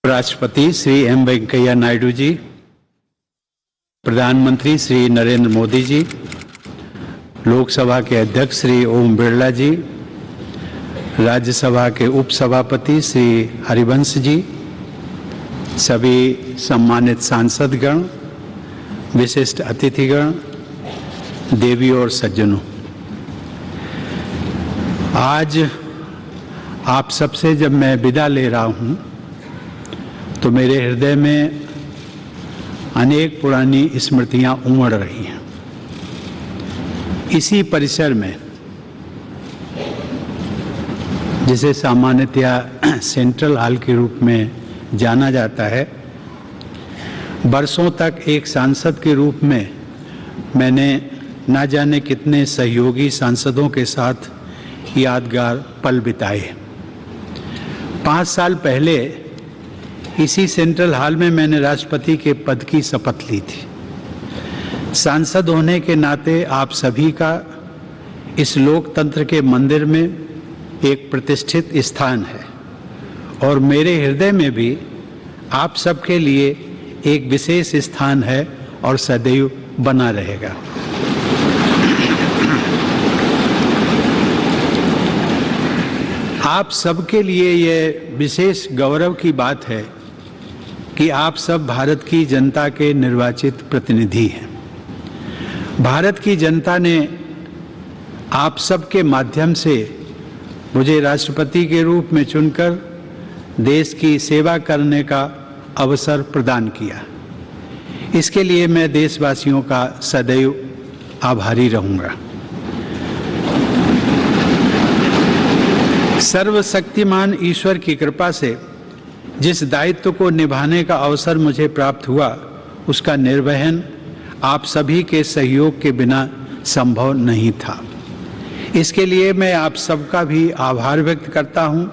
राष्ट्रपति श्री एम वेंकैया नायडू जी, प्रधानमंत्री श्री नरेंद्र मोदी जी, लोकसभा के अध्यक्ष श्री ओम बिरला जी, राज्यसभा के उपसभापति श्री हरिवंश जी, सभी सम्मानित सांसदगण, विशिष्ट अतिथिगण, देवी और सज्जनों, आज आप सबसे जब मैं विदा ले रहा हूं तो मेरे हृदय में अनेक पुरानी स्मृतियां उमड़ रही हैं। इसी परिसर में, जिसे सामान्यतया सेंट्रल हॉल के रूप में जाना जाता है, वर्षों तक एक सांसद के रूप में मैंने ना जाने कितने सहयोगी सांसदों के साथ यादगार पल बिताए। 5 साल पहले इसी सेंट्रल हॉल में मैंने राष्ट्रपति के पद की शपथ ली थी। सांसद होने के नाते आप सभी का इस लोकतंत्र के मंदिर में एक प्रतिष्ठित स्थान है और मेरे हृदय में भी आप सबके लिए एक विशेष स्थान है और सदैव बना रहेगा। आप सबके लिए यह विशेष गौरव की बात है कि आप सब भारत की जनता के निर्वाचित प्रतिनिधि हैं। भारत की जनता ने आप सबके माध्यम से मुझे राष्ट्रपति के रूप में चुनकर देश की सेवा करने का अवसर प्रदान किया। इसके लिए मैं देशवासियों का सदैव आभारी रहूंगा। सर्वशक्तिमान ईश्वर की कृपा से जिस दायित्व को निभाने का अवसर मुझे प्राप्त हुआ, उसका निर्वहन आप सभी के सहयोग के बिना संभव नहीं था। इसके लिए मैं आप सबका भी आभार व्यक्त करता हूं।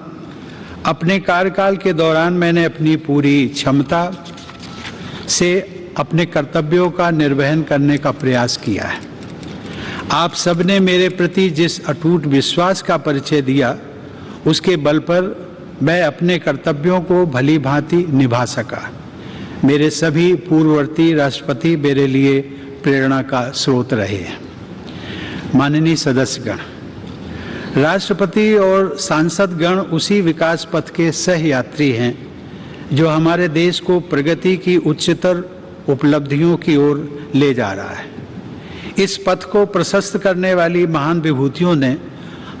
अपने कार्यकाल के दौरान मैंने अपनी पूरी क्षमता से अपने कर्तव्यों का निर्वहन करने का प्रयास किया है। आप सबने मेरे प्रति जिस अटूट विश्वास का परिचय दिया, उसके बल पर मैं अपने कर्तव्यों को भली भांति निभा सका। मेरे सभी पूर्ववर्ती राष्ट्रपति मेरे लिए प्रेरणा का स्रोत रहे हैं। माननीय सदस्यगण, राष्ट्रपति और सांसदगण उसी विकास पथ के सहयात्री हैं जो हमारे देश को प्रगति की उच्चतर उपलब्धियों की ओर ले जा रहा है। इस पथ को प्रशस्त करने वाली महान विभूतियों ने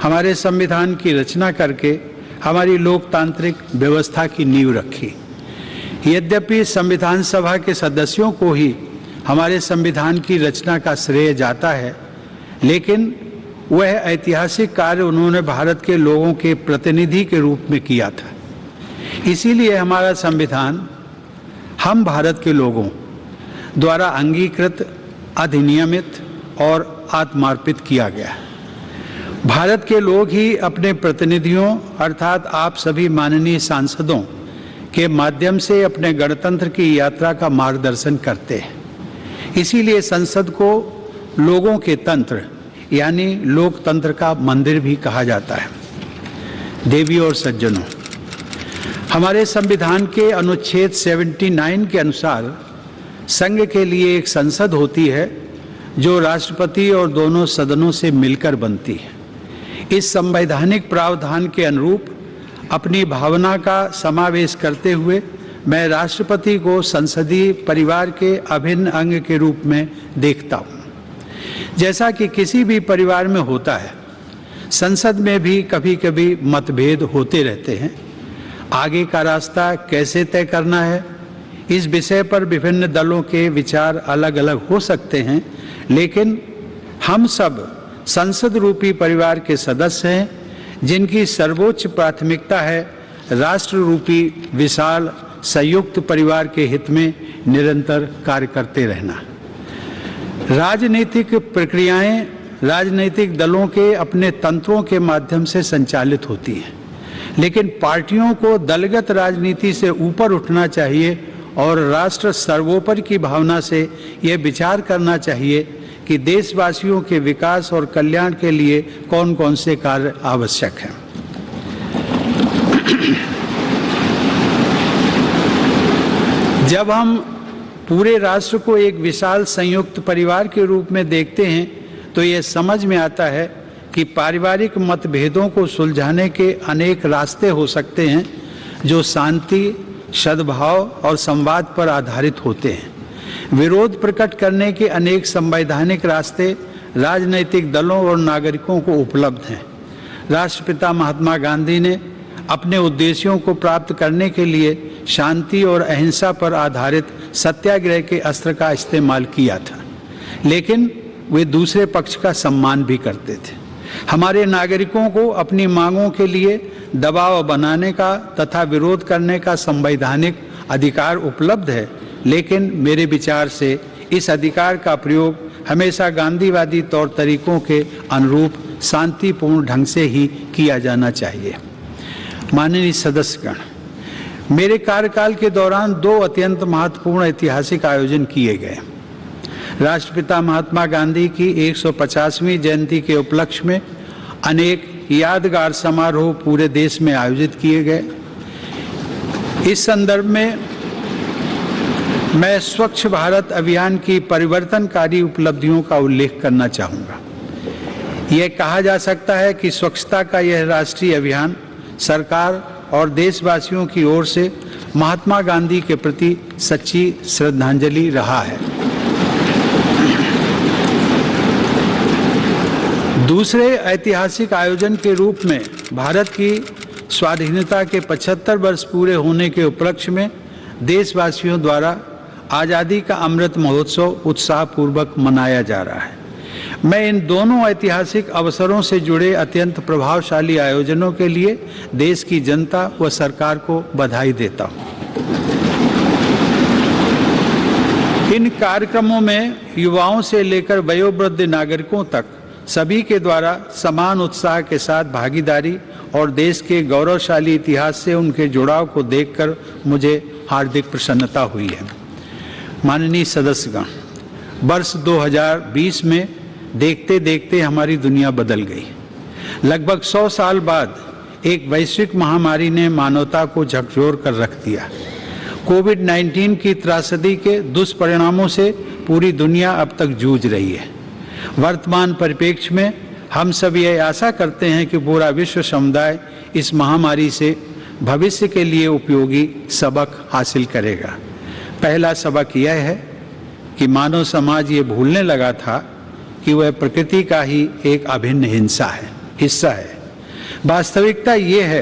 हमारे संविधान की रचना करके हमारी लोकतांत्रिक व्यवस्था की नींव रखी। यद्यपि संविधान सभा के सदस्यों को ही हमारे संविधान की रचना का श्रेय जाता है, लेकिन वह ऐतिहासिक कार्य उन्होंने भारत के लोगों के प्रतिनिधि के रूप में किया था। इसीलिए हमारा संविधान हम भारत के लोगों द्वारा अंगीकृत, अधिनियमित और आत्मार्पित किया गया है। भारत के लोग ही अपने प्रतिनिधियों अर्थात आप सभी माननीय सांसदों के माध्यम से अपने गणतंत्र की यात्रा का मार्गदर्शन करते हैं। इसीलिए संसद को लोगों के तंत्र यानी लोकतंत्र का मंदिर भी कहा जाता है। देवी और सज्जनों, हमारे संविधान के अनुच्छेद 79 के अनुसार संघ के लिए एक संसद होती है जो राष्ट्रपति और दोनों सदनों से मिलकर बनती है। इस संवैधानिक प्रावधान के अनुरूप अपनी भावना का समावेश करते हुए मैं राष्ट्रपति को संसदीय परिवार के अभिन्न अंग के रूप में देखता हूँ। जैसा कि किसी भी परिवार में होता है, संसद में भी कभी कभी मतभेद होते रहते हैं। आगे का रास्ता कैसे तय करना है, इस विषय पर विभिन्न दलों के विचार अलग अलग हो सकते हैं, लेकिन हम सब संसद रूपी परिवार के सदस्य हैं जिनकी सर्वोच्च प्राथमिकता है राष्ट्र रूपी विशाल संयुक्त परिवार के हित में निरंतर कार्य करते रहना। राजनीतिक प्रक्रियाएं राजनीतिक दलों के अपने तंत्रों के माध्यम से संचालित होती हैं, लेकिन पार्टियों को दलगत राजनीति से ऊपर उठना चाहिए और राष्ट्र सर्वोपरि की भावना से यह विचार करना चाहिए कि देशवासियों के विकास और कल्याण के लिए कौन कौन से कार्य आवश्यक हैं। जब हम पूरे राष्ट्र को एक विशाल संयुक्त परिवार के रूप में देखते हैं तो ये समझ में आता है कि पारिवारिक मतभेदों को सुलझाने के अनेक रास्ते हो सकते हैं जो शांति, सद्भाव और संवाद पर आधारित होते हैं। विरोध प्रकट करने के अनेक संवैधानिक रास्ते राजनीतिक दलों और नागरिकों को उपलब्ध हैं। राष्ट्रपिता महात्मा गांधी ने अपने उद्देश्यों को प्राप्त करने के लिए शांति और अहिंसा पर आधारित सत्याग्रह के अस्त्र का इस्तेमाल किया था, लेकिन वे दूसरे पक्ष का सम्मान भी करते थे। हमारे नागरिकों को अपनी मांगों के लिए दबाव बनाने का तथा विरोध करने का संवैधानिक अधिकार उपलब्ध है, लेकिन मेरे विचार से इस अधिकार का प्रयोग हमेशा गांधीवादी तौर तरीकों के अनुरूप शांतिपूर्ण ढंग से ही किया जाना चाहिए। माननीय सदस्यगण, मेरे कार्यकाल के दौरान 2 अत्यंत महत्वपूर्ण ऐतिहासिक आयोजन किए गए। राष्ट्रपिता महात्मा गांधी की 150वीं जयंती के उपलक्ष्य में अनेक यादगार समारोह पूरे देश में आयोजित किए गए। इस संदर्भ में मैं स्वच्छ भारत अभियान की परिवर्तनकारी उपलब्धियों का उल्लेख करना चाहूँगा। यह कहा जा सकता है कि स्वच्छता का यह राष्ट्रीय अभियान सरकार और देशवासियों की ओर से महात्मा गांधी के प्रति सच्ची श्रद्धांजलि रहा है। दूसरे ऐतिहासिक आयोजन के रूप में भारत की स्वाधीनता के 75 वर्ष पूरे होने के उपलक्ष्य में देशवासियों द्वारा आज़ादी का अमृत महोत्सव उत्साहपूर्वक मनाया जा रहा है। मैं इन दोनों ऐतिहासिक अवसरों से जुड़े अत्यंत प्रभावशाली आयोजनों के लिए देश की जनता व सरकार को बधाई देता हूँ। इन कार्यक्रमों में युवाओं से लेकर वयोवृद्ध नागरिकों तक सभी के द्वारा समान उत्साह के साथ भागीदारी और देश के गौरवशाली इतिहास से उनके जुड़ाव को देखकर मुझे हार्दिक प्रसन्नता हुई है। माननीय सदस्यगण, वर्ष 2020 में देखते देखते हमारी दुनिया बदल गई। लगभग 100 साल बाद एक वैश्विक महामारी ने मानवता को झकझोर कर रख दिया। कोविड-19 की त्रासदी के दुष्परिणामों से पूरी दुनिया अब तक जूझ रही है। वर्तमान परिप्रेक्ष्य में हम सब ये आशा करते हैं कि पूरा विश्व समुदाय इस महामारी से भविष्य के लिए उपयोगी सबक हासिल करेगा। पहला सबक यह है कि मानव समाज ये भूलने लगा था कि वह प्रकृति का ही एक अभिन्न हिस्सा है। वास्तविकता ये है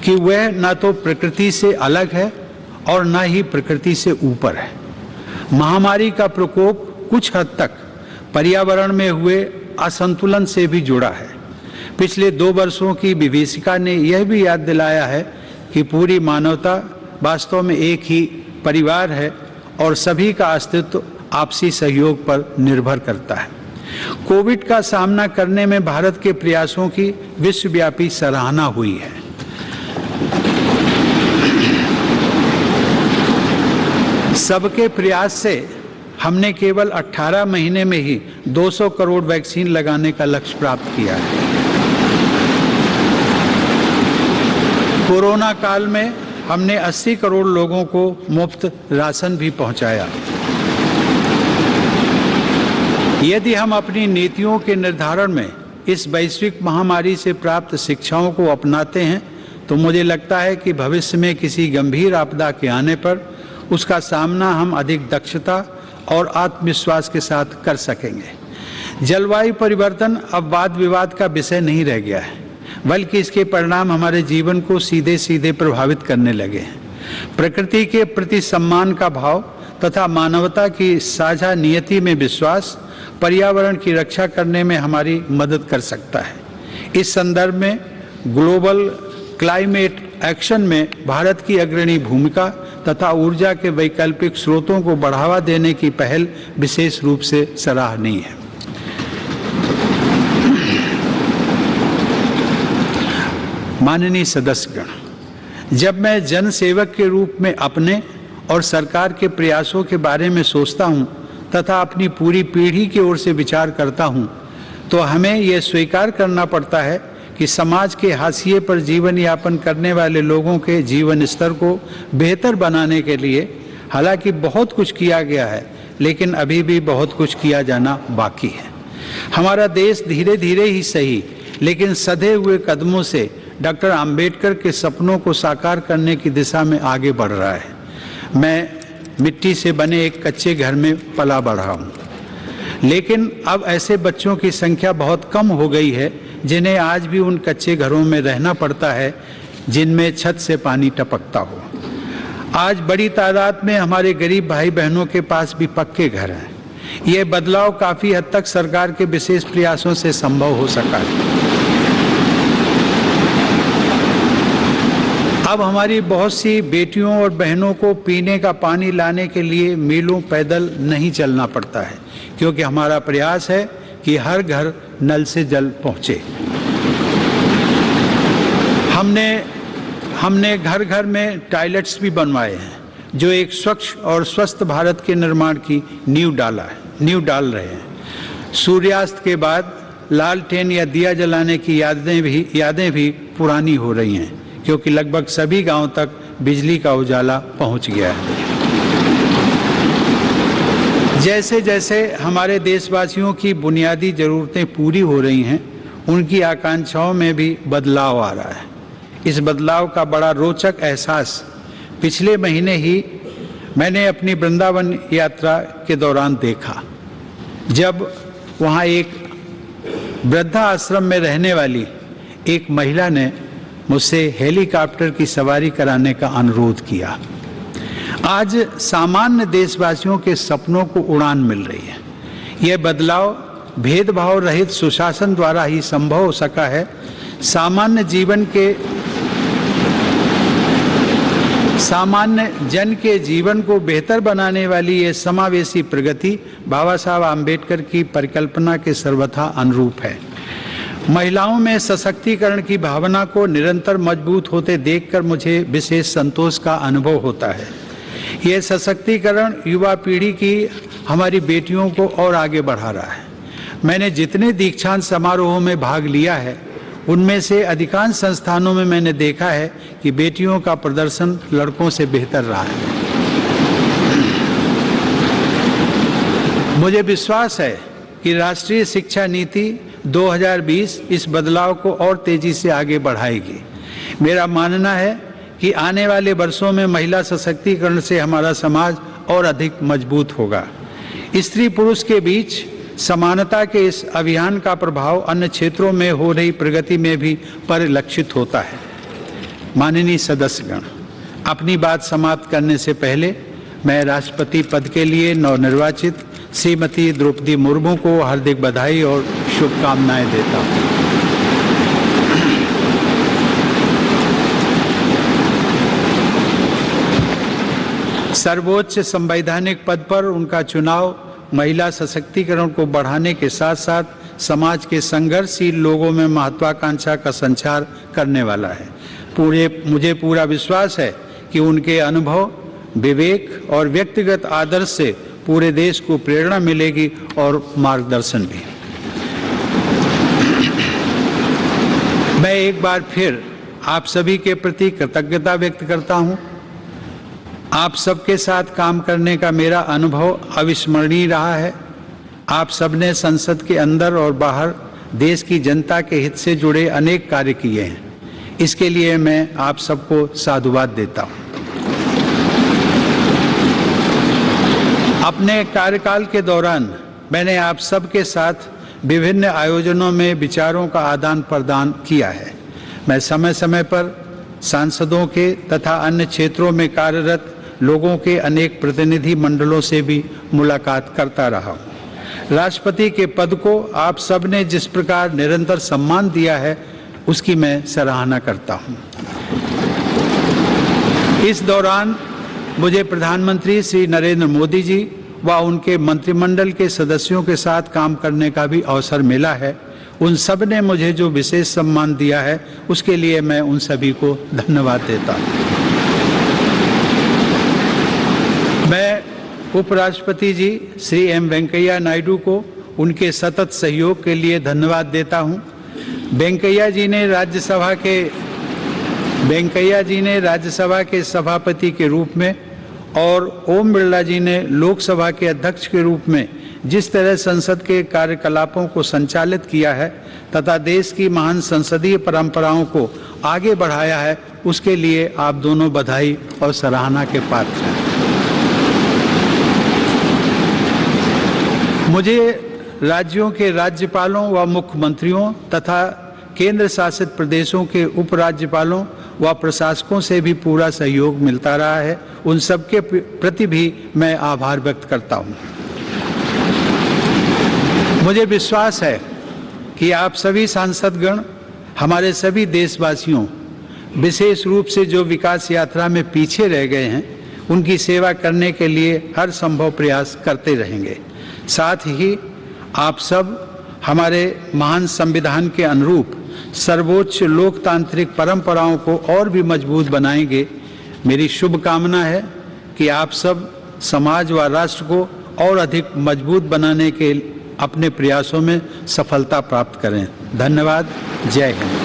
कि वह न तो प्रकृति से अलग है और न ही प्रकृति से ऊपर है। महामारी का प्रकोप कुछ हद तक पर्यावरण में हुए असंतुलन से भी जुड़ा है। पिछले 2 वर्षों की विभीषिका ने यह भी याद दिलाया है कि पूरी मानवता वास्तव में एक ही परिवार है और सभी का अस्तित्व आपसी सहयोग पर निर्भर करता है। कोविड का सामना करने में भारत के प्रयासों की विश्वव्यापी सराहना हुई है। सबके प्रयास से हमने केवल 18 महीने में ही 200 करोड़ वैक्सीन लगाने का लक्ष्य प्राप्त किया है। कोरोना काल में हमने 80 करोड़ लोगों को मुफ्त राशन भी पहुंचाया। यदि हम अपनी नीतियों के निर्धारण में इस वैश्विक महामारी से प्राप्त शिक्षाओं को अपनाते हैं तो मुझे लगता है कि भविष्य में किसी गंभीर आपदा के आने पर उसका सामना हम अधिक दक्षता और आत्मविश्वास के साथ कर सकेंगे। जलवायु परिवर्तन अब वाद विवाद का विषय नहीं रह गया है, बल्कि इसके परिणाम हमारे जीवन को सीधे सीधे प्रभावित करने लगे हैं। प्रकृति के प्रति सम्मान का भाव तथा मानवता की साझा नियति में विश्वास पर्यावरण की रक्षा करने में हमारी मदद कर सकता है। इस संदर्भ में ग्लोबल क्लाइमेट एक्शन में भारत की अग्रणी भूमिका तथा ऊर्जा के वैकल्पिक स्रोतों को बढ़ावा देने की पहल विशेष रूप से सराहनीय है। माननीय सदस्यगण, जब मैं जन सेवक के रूप में अपने और सरकार के प्रयासों के बारे में सोचता हूं तथा अपनी पूरी पीढ़ी की ओर से विचार करता हूं, तो हमें यह स्वीकार करना पड़ता है कि समाज के हाशिए पर जीवन यापन करने वाले लोगों के जीवन स्तर को बेहतर बनाने के लिए हालांकि बहुत कुछ किया गया है, लेकिन अभी भी बहुत कुछ किया जाना बाकी है। हमारा देश धीरे धीरे ही सही लेकिन सधे हुए कदमों से डॉक्टर अंबेडकर के सपनों को साकार करने की दिशा में आगे बढ़ रहा है। मैं मिट्टी से बने एक कच्चे घर में पला बढ़ा हूँ, लेकिन अब ऐसे बच्चों की संख्या बहुत कम हो गई है जिन्हें आज भी उन कच्चे घरों में रहना पड़ता है जिनमें छत से पानी टपकता हो। आज बड़ी तादाद में हमारे गरीब भाई बहनों के पास भी पक्के घर हैं। ये बदलाव काफ़ी हद तक सरकार के विशेष प्रयासों से संभव हो सका है। अब हमारी बहुत सी बेटियों और बहनों को पीने का पानी लाने के लिए मीलों पैदल नहीं चलना पड़ता है, क्योंकि हमारा प्रयास है कि हर घर नल से जल पहुँचे। हमने घर घर में टॉयलेट्स भी बनवाए हैं, जो एक स्वच्छ और स्वस्थ भारत के निर्माण की नींव डाल रहे हैं। सूर्यास्त के बाद लालटेन या दिया जलाने की यादें भी पुरानी हो रही हैं, क्योंकि लगभग सभी गांव तक बिजली का उजाला पहुंच गया है। जैसे जैसे हमारे देशवासियों की बुनियादी ज़रूरतें पूरी हो रही हैं, उनकी आकांक्षाओं में भी बदलाव आ रहा है। इस बदलाव का बड़ा रोचक एहसास पिछले महीने ही मैंने अपनी वृंदावन यात्रा के दौरान देखा, जब वहाँ एक वृद्धा आश्रम में रहने वाली एक महिला ने मुझसे हेलीकॉप्टर की सवारी कराने का अनुरोध किया। आज सामान्य देशवासियों के सपनों को उड़ान मिल रही है। यह बदलाव भेदभाव रहित सुशासन द्वारा ही संभव हो सका है। सामान्य जन के जीवन को बेहतर बनाने वाली ये समावेशी प्रगति बाबा साहब आम्बेडकर की परिकल्पना के सर्वथा अनुरूप है। महिलाओं में सशक्तिकरण की भावना को निरंतर मजबूत होते देखकर मुझे विशेष संतोष का अनुभव होता है। यह सशक्तिकरण युवा पीढ़ी की हमारी बेटियों को और आगे बढ़ा रहा है। मैंने जितने दीक्षांत समारोहों में भाग लिया है, उनमें से अधिकांश संस्थानों में मैंने देखा है कि बेटियों का प्रदर्शन लड़कों से बेहतर रहा है। मुझे विश्वास है कि राष्ट्रीय शिक्षा नीति 2020 इस बदलाव को और तेजी से आगे बढ़ाएगी। मेरा मानना है कि आने वाले वर्षों में महिला सशक्तिकरण से हमारा समाज और अधिक मजबूत होगा। स्त्री पुरुष के बीच समानता के इस अभियान का प्रभाव अन्य क्षेत्रों में हो रही प्रगति में भी परिलक्षित होता है। माननीय सदस्यगण, अपनी बात समाप्त करने से पहले मैं राष्ट्रपति पद के लिए नवनिर्वाचित श्रीमती द्रौपदी मुर्मू को हार्दिक बधाई और शुभकामनाएं देता हूं। सर्वोच्च संवैधानिक पद पर उनका चुनाव महिला सशक्तिकरण को बढ़ाने के साथ साथ समाज के संघर्षशील लोगों में महत्वाकांक्षा का संचार करने वाला है। मुझे पूरा विश्वास है कि उनके अनुभव, विवेक और व्यक्तिगत आदर्श से पूरे देश को प्रेरणा मिलेगी और मार्गदर्शन भी। मैं एक बार फिर आप सभी के प्रति कृतज्ञता व्यक्त करता हूं। आप सबके साथ काम करने का मेरा अनुभव अविस्मरणीय रहा है। आप सबने संसद के अंदर और बाहर देश की जनता के हित से जुड़े अनेक कार्य किए हैं। इसके लिए मैं आप सबको साधुवाद देता हूं। अपने कार्यकाल के दौरान मैंने आप सबके साथ विभिन्न आयोजनों में विचारों का आदान प्रदान किया है। मैं समय समय पर सांसदों के तथा अन्य क्षेत्रों में कार्यरत लोगों के अनेक प्रतिनिधि मंडलों से भी मुलाकात करता रहा हूँ। राष्ट्रपति के पद को आप सब ने जिस प्रकार निरंतर सम्मान दिया है, उसकी मैं सराहना करता हूँ। इस दौरान मुझे प्रधानमंत्री श्री नरेंद्र मोदी जी व उनके मंत्रिमंडल के सदस्यों के साथ काम करने का भी अवसर मिला है। उन सब ने मुझे जो विशेष सम्मान दिया है, उसके लिए मैं उन सभी को धन्यवाद देता हूँ। मैं उपराष्ट्रपति जी श्री एम वेंकैया नायडू को उनके सतत सहयोग के लिए धन्यवाद देता हूं। वेंकैया जी ने राज्यसभा के सभापति के रूप में और ओम बिरला जी ने लोकसभा के अध्यक्ष के रूप में जिस तरह संसद के कार्यकलापों को संचालित किया है तथा देश की महान संसदीय परंपराओं को आगे बढ़ाया है, उसके लिए आप दोनों बधाई और सराहना के पात्र हैं। मुझे राज्यों के राज्यपालों व मुख्यमंत्रियों तथा केंद्र शासित प्रदेशों के उपराज्यपालों व प्रशासकों से भी पूरा सहयोग मिलता रहा है। उन सबके प्रति भी मैं आभार व्यक्त करता हूं। मुझे विश्वास है कि आप सभी सांसदगण हमारे सभी देशवासियों, विशेष रूप से जो विकास यात्रा में पीछे रह गए हैं, उनकी सेवा करने के लिए हर संभव प्रयास करते रहेंगे। साथ ही आप सब हमारे महान संविधान के अनुरूप सर्वोच्च लोकतांत्रिक परंपराओं को और भी मजबूत बनाएंगे। मेरी शुभकामना है कि आप सब समाज व राष्ट्र को और अधिक मजबूत बनाने के अपने प्रयासों में सफलता प्राप्त करें। धन्यवाद। जय हिंद।